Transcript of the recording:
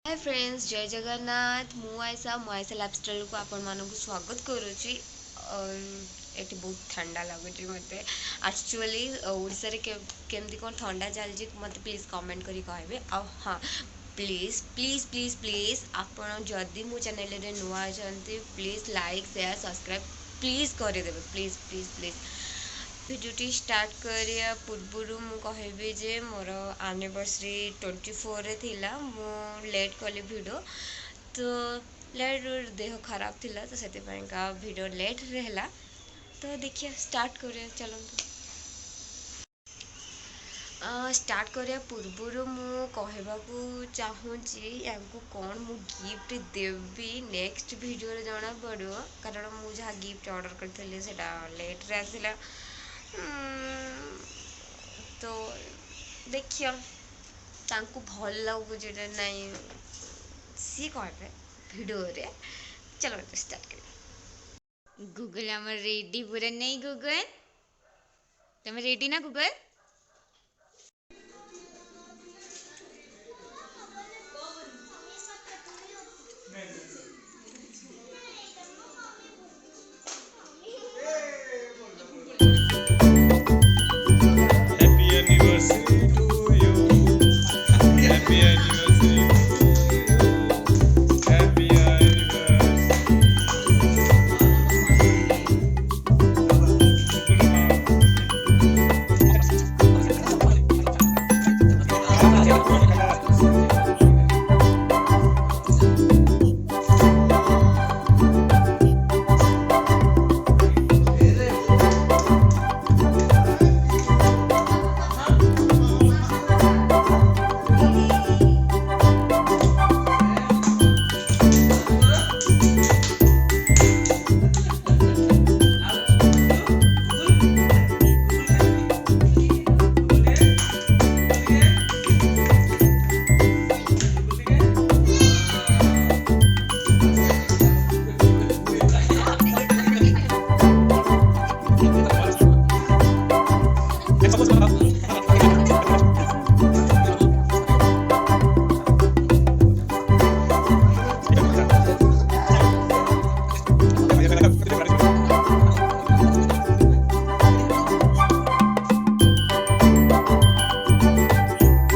Hi friends, जय Jagannath. मुआइसा lifestyle को आपण मानक स्वागत करुच्ची। और ये बहुत ठंडा लगुच मत एक्चुअली ओडिशा रे केमती कौन ठंडा चलती मत प्लीज कमेंट करी कहबे। आ हाँ, प्लीज प्लीज प्लीज प्लीज आपण जदि मो चैनल रे नुआ अछंती please like share subscribe please करदेवे। प्लीज प्लीज प्लीज भिडियोटी स्टार्ट करिया पूर्व मु कहबी जे मोर एनिवर्सरी 24 रे थिला। मु लेट कली भिडियो तो लेट देह खराब थिला तो से भिडियो लेट रहला। तो देखिए स्टार्ट करिया चलते। स्टार्ट करिया पूर्व मु कहबाकू चाहूँगी यांकू कौन मु गिफ्ट देवी नेक्स्ट वीडियो रे जना पड़ो, कारण मु जहाँ गिफ्ट ऑर्डर करथले सेटा लेट रे आसिला। तो देखियो तांकू भल लगुचे नहीं सी कहबे वीडियो रे। चलो स्टार्ट करिया। गूगल आम रेडी पूरा नहीं गूगल तुम रेडी ना गूगल